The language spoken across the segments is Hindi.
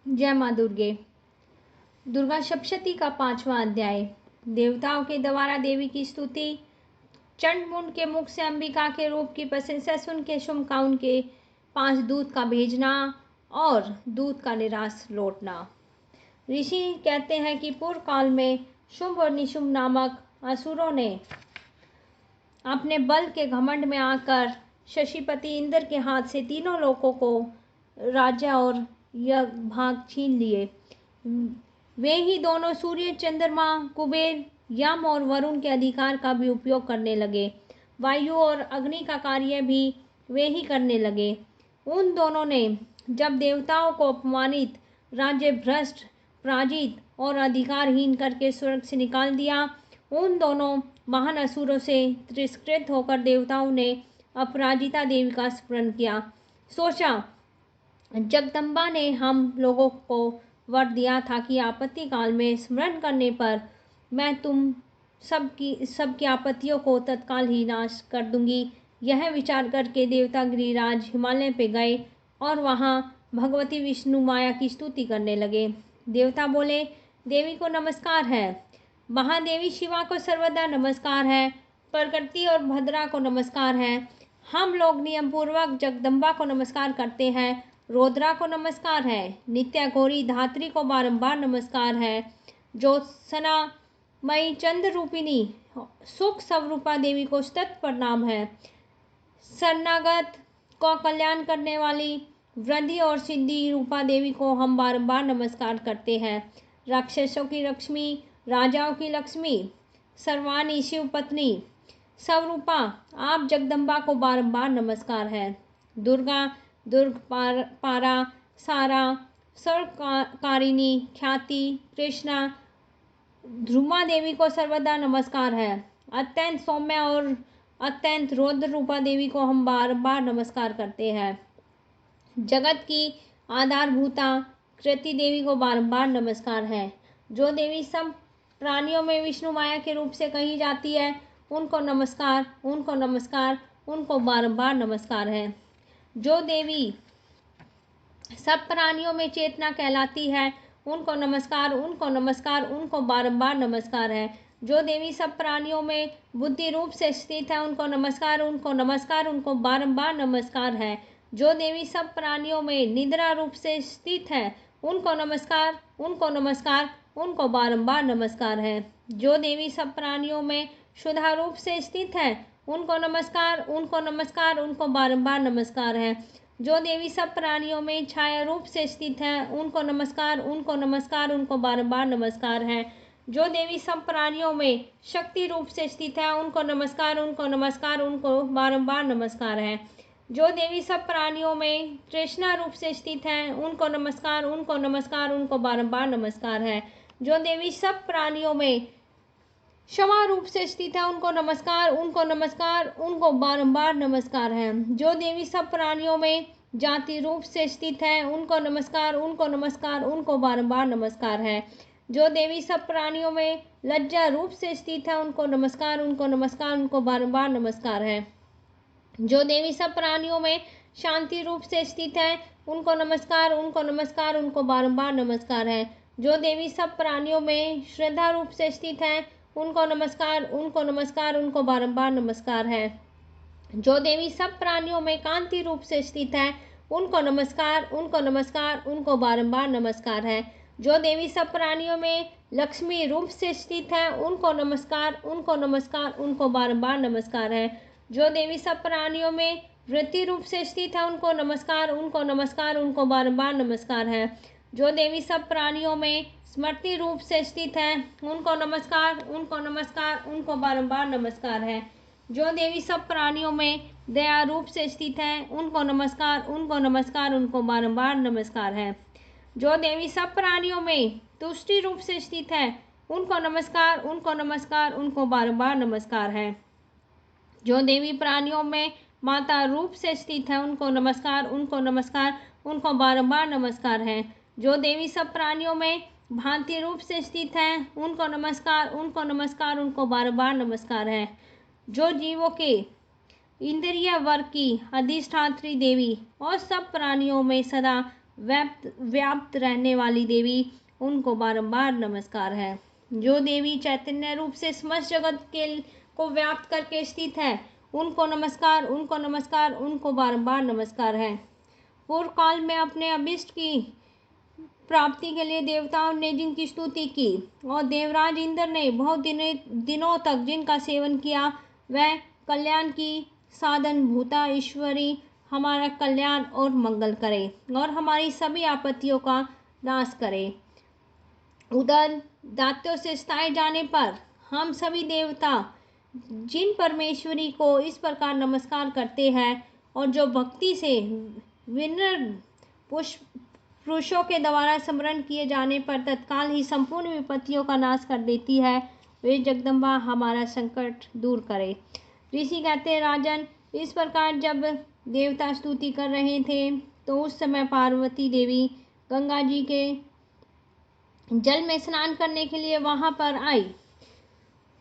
जय माँ दुर्गे। दुर्गा सप्तशती का 5वां अध्याय। देवताओं के द्वारा देवी की स्तुति। चंड मुंड के मुख से अंबिका के रूप की प्रशंसा सुन के शुम्भकाउन के 5 दूत का भेजना और दूत का निराश लौटना। ऋषि कहते हैं कि पूर्व काल में शुंभ और निशुंभ नामक असुरों ने अपने बल के घमंड में आकर शशिपति इंद्र के हाथ से तीनों लोकों को राज्य और यज्ञ भाग छीन लिए। वे ही दोनों सूर्य, चंद्रमा, कुबेर, यम और वरुण के अधिकार का भी उपयोग करने लगे। वायु और अग्नि का कार्य भी वे ही करने लगे। उन दोनों ने जब देवताओं को अपमानित, राज्य भ्रष्ट, पराजित और अधिकारहीन करके स्वर्ग से निकाल दिया, उन दोनों महान असुरों से तिरस्कृत होकर देवताओं ने अपराजिता देवी का स्मरण किया। सोचा, जगदम्बा ने हम लोगों को वर दिया था कि आपत्ति काल में स्मरण करने पर मैं तुम सबकी आपत्तियों को तत्काल ही नाश कर दूंगी। यह विचार करके देवता गिरिराज हिमालय पे गए और वहाँ भगवती विष्णु माया की स्तुति करने लगे। देवता बोले, देवी को नमस्कार है, महादेवी शिवा को सर्वदा नमस्कार है, प्रकृति और भद्रा को नमस्कार है। हम लोग नियम पूर्वक जगदम्बा को नमस्कार करते हैं, रोद्रा को नमस्कार है, नित्या गौरी धात्री को बारंबार नमस्कार है, ज्योत्सना मई चंद्र रूपिणी सुख स्वरूपा देवी को सतत प्रणाम है, शरणागत को कल्याण करने वाली वृद्धि और सिद्धि रूपा देवी को हम बारंबार नमस्कार करते हैं। राक्षसों की लक्ष्मी, राजाओं की लक्ष्मी, सर्वानी शिव पत्नी स्वरूपा आप जगदम्बा को बारंबार नमस्कार है। दुर्गा, दुर्ग पारा, सारा, सर्वकारिणी, ख्याति, कृष्णा, ध्रुमा देवी को सर्वदा नमस्कार है। अत्यंत सौम्य और अत्यंत रौद्र रूपा देवी को हम बार बार नमस्कार करते हैं। जगत की आधारभूता कृति देवी को बारंबार नमस्कार है। जो देवी सब प्राणियों में विष्णु माया के रूप से कही जाती है, उनको नमस्कार, उनको नमस्कार, उनको बारंबार नमस्कार है। जो देवी सब प्राणियों में चेतना कहलाती है, उनको नमस्कार, उनको नमस्कार, उनको बारंबार नमस्कार है। जो देवी सब प्राणियों में बुद्धि रूप से स्थित है, उनको नमस्कार, उनको नमस्कार, उनको बारंबार नमस्कार है। जो देवी सब प्राणियों में निद्रा रूप से स्थित है, उनको नमस्कार, उनको नमस्कार, उनको बारंबार नमस्कार है। जो देवी सब प्राणियों में शुद्धा रूप से स्थित है, उनको नमस्कार, उनको नमस्कार, उनको बारंबार नमस्कार है। जो देवी सब प्राणियों में छाया रूप से स्थित है, उनको नमस्कार, उनको नमस्कार, उनको बारंबार नमस्कार है। जो देवी सब प्राणियों में शक्ति रूप से स्थित है, उनको नमस्कार, उनको नमस्कार, उनको बारंबार नमस्कार है। जो देवी सब प्राणियों में तृष्णा रूप से स्थित है, उनको नमस्कार, उनको नमस्कार, उनको बारंबार नमस्कार है। जो देवी सब प्राणियों में क्षमा रूप से स्थित है, उनको नमस्कार, उनको नमस्कार, उनको बारंबार नमस्कार है। जो देवी सब प्राणियों में जाति रूप से स्थित है, उनको नमस्कार, उनको नमस्कार, उनको बारंबार नमस्कार है। जो देवी सब प्राणियों में लज्जा रूप से स्थित है, उनको नमस्कार, उनको नमस्कार, उनको बारंबार नमस्कार है। जो देवी सब प्राणियों में शांति रूप से स्थित है, उनको नमस्कार, उनको नमस्कार, उनको बारंबार नमस्कार है। जो देवी सब प्राणियों में श्रद्धा रूप से स्थित है, उनको नमस्कार, उनको नमस्कार, उनको बारंबार नमस्कार है। जो देवी सब प्राणियों में कांति रूप से स्थित है, उनको नमस्कार, उनको नमस्कार, उनको बारंबार नमस्कार है। जो देवी सब प्राणियों में लक्ष्मी रूप से स्थित है, उनको नमस्कार, उनको नमस्कार, उनको बारंबार नमस्कार है। जो देवी सब प्राणियों में वृत्ति रूप से स्थित है, उनको नमस्कार, उनको नमस्कार, उनको बारंबार नमस्कार है। जो देवी सब प्राणियों में स्मृति रूप से स्थित है, उनको नमस्कार, उनको नमस्कार, उनको बारंबार नमस्कार है। जो देवी सब प्राणियों में दया रूप से स्थित है, उनको नमस्कार, उनको नमस्कार, उनको बारंबार नमस्कार है। जो देवी सब प्राणियों में तुष्टि रूप से स्थित है, उनको नमस्कार, उनको नमस्कार, उनको बारंबार नमस्कार है। जो देवी प्राणियों में माता रूप से स्थित है, उनको नमस्कार, उनको नमस्कार, उनको बारंबार नमस्कार है। जो देवी सब प्राणियों में भांति रूप से स्थित है, उनको नमस्कार, उनको नमस्कार, उनको बारंबार नमस्कार है। जो जीवों के इंद्रिय वर्ग की अधिष्ठात्री देवी और सब प्राणियों में सदा व्याप्त रहने वाली देवी, उनको बारंबार नमस्कार है। जो देवी चैतन्य रूप से समस्त जगत को व्याप्त करके स्थित है, उनको नमस्कार, उनको नमस्कार, उनको बारंबार नमस्कार है। पूर्व काल में अपने अभिष्ट की प्राप्ति के लिए देवताओं ने जिनकी स्तुति की और देवराज इंद्र ने बहुत दिनों तक जिनका सेवन किया, वह कल्याण की साधन भूता ईश्वरी हमारा कल्याण और मंगल करे और हमारी सभी आपत्तियों का नाश करे। उधर दात्यों से स्थाये जाने पर हम सभी देवता जिन परमेश्वरी को इस प्रकार नमस्कार करते हैं और जो भक्ति से विनम्र पुरुषों के द्वारा स्मरण किए जाने पर तत्काल ही संपूर्ण विपत्तियों का नाश कर देती है, वे जगदम्बा हमारा संकट दूर करे। ऋषि कहते हैं, राजन, इस प्रकार जब देवता स्तुति कर रहे थे तो उस समय पार्वती देवी गंगा जी के जल में स्नान करने के लिए वहां पर आई।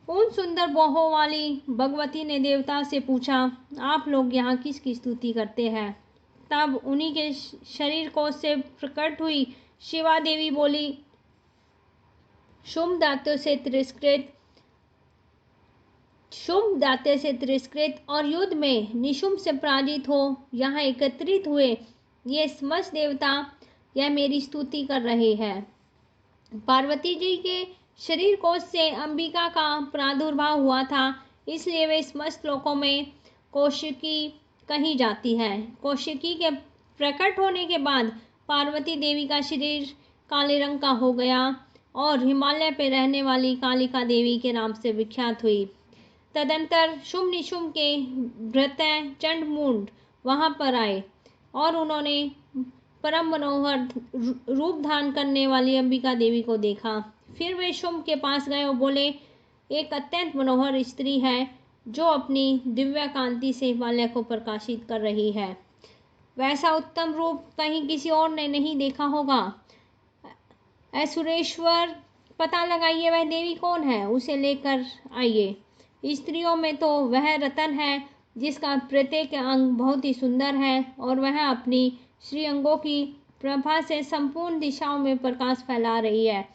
उन सुंदर बाहों वाली भगवती ने देवता से पूछा, आप लोग यहाँ किसकी स्तुति करते हैं? तब उन्हीं के शरीर कोश से प्रकट हुई शिवा देवी बोली, शुंभ दात्यों से तिरस्कृत और युद्ध में निशुंभ से पराजित हो यहाँ एकत्रित हुए ये समस्त देवता यह मेरी स्तुति कर रहे हैं। पार्वती जी के शरीर कोश से अंबिका का प्रादुर्भाव हुआ था, इसलिए वे समस्त लोकों में कौशिकी कही जाती है। कौशिकी के प्रकट होने के बाद पार्वती देवी का शरीर काले रंग का हो गया और हिमालय पर रहने वाली कालिका देवी के नाम से विख्यात हुई। तदंतर शुंभ निशुंभ के भ्राता चंडमुंड वहां पर आए और उन्होंने परम मनोहर रूप धारण करने वाली अंबिका देवी को देखा। फिर वे शुंभ के पास गए और बोले, एक अत्यंत मनोहर स्त्री है जो अपनी दिव्य कांति से हिमालय को प्रकाशित कर रही है। वैसा उत्तम रूप कहीं किसी और ने नहीं देखा होगा। असुरेश्वर, पता लगाइए वह देवी कौन है, उसे लेकर आइए। स्त्रियों में तो वह रतन है जिसका प्रत्येक अंग बहुत ही सुंदर है और वह अपनी श्रीअंगों की प्रभा से संपूर्ण दिशाओं में प्रकाश फैला रही है।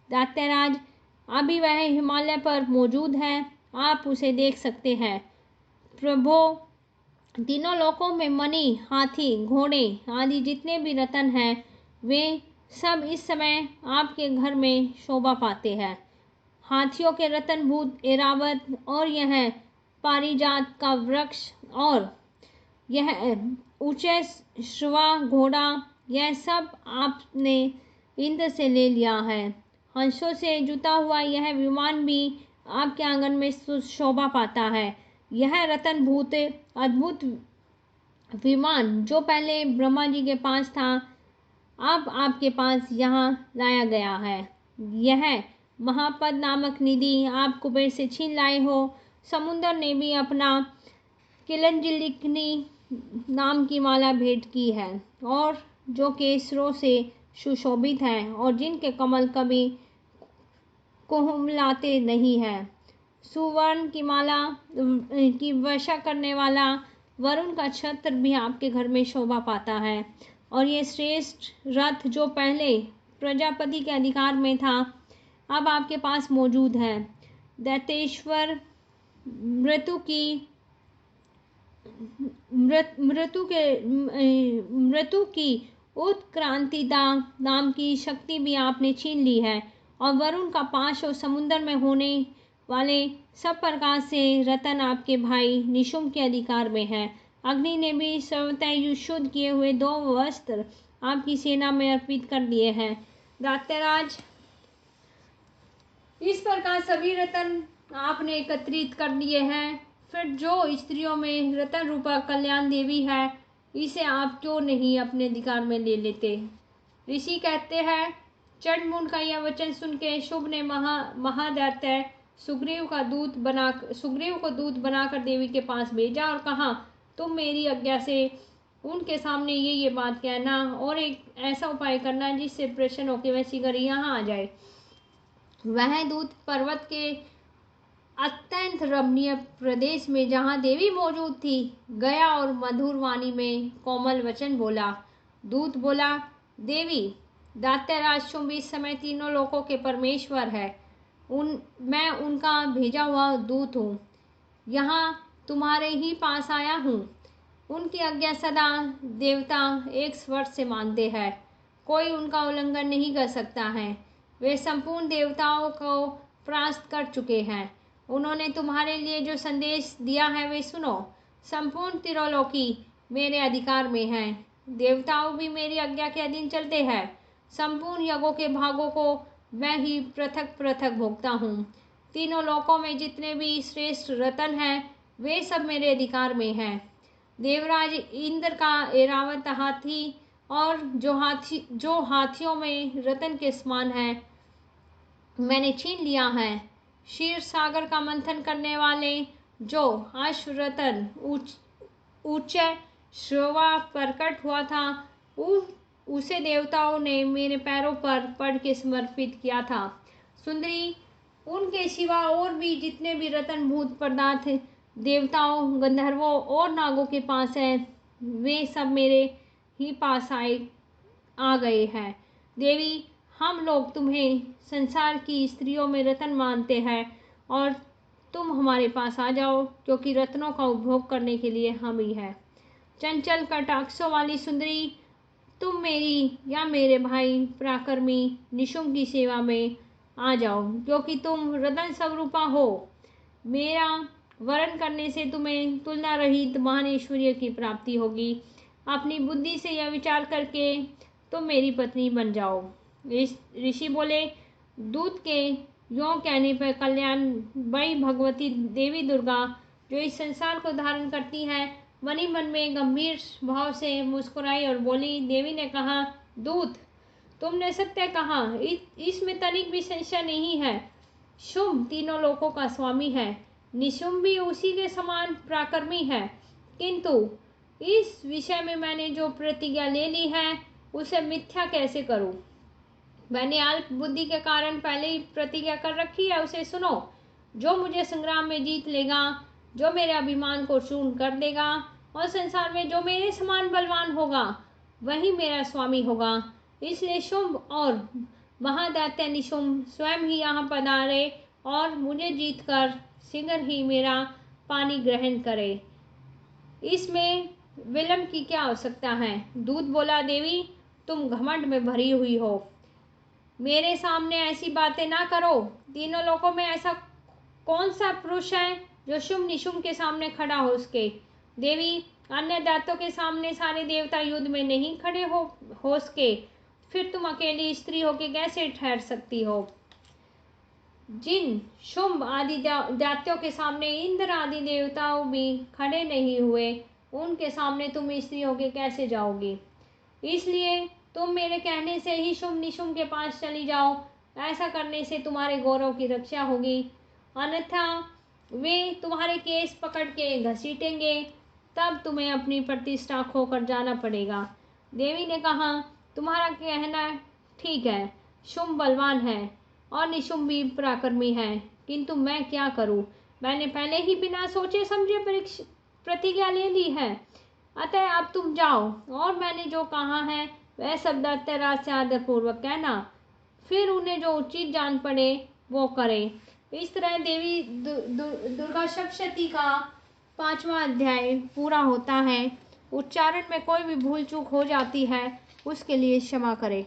दैत्यराज, अभी वह हिमालय पर मौजूद है, आप उसे देख सकते हैं। प्रभो, तीनों लोकों में मणि, हाथी, घोड़े आदि जितने भी रतन हैं, वे सब इस समय आपके घर में शोभा पाते हैं। हाथियों के रतनभूत एरावत और यह पारिजात का वृक्ष और यह ऊंचे श्रवा घोड़ा, यह सब आपने इंद्र से ले लिया है। हंसों से जुता हुआ यह विमान भी आपके आंगन में शोभा पाता है। यह रतनभूत अद्भुत विमान जो पहले ब्रह्मा जी के पास था, अब आपके पास यहाँ लाया गया है। यह महापद नामक निधि आप कुबेर से छीन लाए हो। समुंदर ने भी अपना किलंजलिकनी नाम की माला भेंट की है और जो केसरों से सुशोभित है और जिनके कमल कभी कुहमलाते नहीं है। सुवर्ण की माला की वर्षा करने वाला वरुण का छत्र भी आपके घर में शोभा पाता है और ये श्रेष्ठ रथ जो पहले प्रजापति के अधिकार में था, अब आपके पास मौजूद है। दैत्येश्वर, मृत्यु की उत्क्रांतिदा नाम की शक्ति भी आपने छीन ली है और वरुण का पाश और समुद्र में होने वाले सब प्रकार से रतन आपके भाई निशुंभ के अधिकार में है। अग्नि ने भी सर्वतः शुद्ध किए हुए 2 वस्त्र आपकी सेना में अर्पित कर दिए हैं। दैत्यराज, इस प्रकार सभी रतन आपने एकत्रित कर दिए हैं। फिर जो स्त्रियों में रतन रूपा कल्याण देवी है, इसे आप क्यों नहीं अपने अधिकार में ले लेते? ऋषि कहते हैं, चंडमुंड का यह वचन सुन के शुंभ ने महादैत्य सुग्रीव को दूत बनाकर देवी के पास भेजा और कहा, तुम मेरी आज्ञा से उनके सामने ये बात कहना और एक ऐसा उपाय करना जिससे प्रसन्न होकर वह शीघ्र यहाँ आ जाए। वह दूत पर्वत के अत्यंत रमणीय प्रदेश में जहाँ देवी मौजूद थी गया और मधुर वाणी में कोमल वचन बोला। दूत बोला, देवी, दैत्यराज शुंभ इस समय तीनों लोकों के परमेश्वर है। मैं उनका भेजा हुआ दूत हूँ। यहाँ तुम्हारे ही पास आया हूँ। उनकी आज्ञा सदा देवता एक स्वर से मानते हैं। कोई उनका उल्लंघन नहीं कर सकता है। वे संपूर्ण देवताओं को परास्त कर चुके हैं। उन्होंने तुम्हारे लिए जो संदेश दिया है वे सुनो। संपूर्ण त्रिलोकी मेरे अधिकार में है। देवताओं भी मेरी आज्ञा के अधीन चलते हैं। संपूर्ण यज्ञों के भागों को मैं ही पृथक पृथक भोगता हूँ। तीनों लोकों में जितने भी श्रेष्ठ रत्न हैं वे सब मेरे अधिकार में हैं। देवराज इंद्र का ऐरावत हाथी और जो हाथियों में रत्न के समान है मैंने छीन लिया है। क्षीर सागर का मंथन करने वाले जो अश्वरतन ऊंचे श्रवा प्रकट हुआ था उसे देवताओं ने मेरे पैरों पर पड़ के समर्पित किया था। सुंदरी, उनके सिवा और भी जितने भी रत्न भूत पदार्थ देवताओं, गंधर्वों और नागों के पास है वे सब मेरे ही पास आ गए हैं। देवी, हम लोग तुम्हें संसार की स्त्रियों में रत्न मानते हैं और तुम हमारे पास आ जाओ, क्योंकि रत्नों का उपभोग करने के लिए हम ही है। चंचल कटाक्षों वाली सुंदरी, तुम मेरी या मेरे भाई पराक्रमी निशुंभ की सेवा में आ जाओ, क्योंकि तुम रत्न स्वरूपा हो। मेरा वरण करने से तुम्हें तुलना रहित महान ऐश्वर्य की प्राप्ति होगी। अपनी बुद्धि से यह विचार करके तुम मेरी पत्नी बन जाओ। ऋषि बोले, दूत के यों कहने पर कल्याण बई भगवती देवी दुर्गा, जो इस संसार को धारण करती है, मन ही मन में गंभीर भाव से मुस्कुराई और बोली। देवी ने कहा, दूत, तुमने सत्य कहा, इसमें तनिक भी संशय नहीं है। शुंभ तीनों लोकों का स्वामी है। निशुंभ भी उसी के समान पराक्रमी है, किंतु इस विषय में मैंने जो प्रतिज्ञा ले ली है उसे मिथ्या कैसे करूं। मैंने अल्प बुद्धि के कारण पहले ही प्रतिज्ञा कर रखी है, उसे सुनो। जो मुझे संग्राम में जीत लेगा, जो मेरे अभिमान को चूर्ण कर देगा और संसार में जो मेरे समान बलवान होगा वही मेरा स्वामी होगा। इसलिए शुंभ और महादैत्य निशुंभ स्वयं ही यहाँ पधारे और मुझे जीतकर शीघ्र ही मेरा पानी ग्रहण करे। इसमें विलंब की क्या आवश्यकता है। दूत बोला, देवी, तुम घमंड में भरी हुई हो। मेरे सामने ऐसी बातें ना करो। तीनों लोकों में ऐसा कौन सा पुरुष है जो शुंभ निशुंभ के सामने खड़ा हो सके। देवी, अन्य दैत्यों के सामने सारे देवता युद्ध में नहीं खड़े हो सके, फिर तुम अकेली स्त्री होकर कैसे ठहर सकती हो। जिन शुंभ आदि दैत्यों के सामने इंद्र आदि देवताओं भी खड़े नहीं हुए, उनके सामने तुम स्त्री होकर कैसे जाओगी। इसलिए तुम मेरे कहने से ही शुंभ निशुंभ के पास चली जाओ। ऐसा करने से तुम्हारे गौरव की रक्षा होगी, अन्यथा वे तुम्हारे केस पकड़ के घसीटेंगे, तब तुम्हें अपनी प्रतिष्ठा खोकर जाना पड़ेगा। देवी ने कहा, तुम्हारा कहना ठीक है। शुंभ बलवान है और निशुंभ भी पराक्रमी है, किंतु मैं क्या करूं। मैंने पहले ही बिना सोचे समझे प्रतिज्ञा ले ली है। अतः अब तुम जाओ और मैंने जो कहा है वह सब दैत्यराज से आदरपूर्वक कहना, फिर उन्हें जो उचित जान पड़े वो करे। इस तरह देवी दुर्गा सप्तशती का 5वां अध्याय पूरा होता है। उच्चारण में कोई भी भूल चूक हो जाती है उसके लिए क्षमा करें।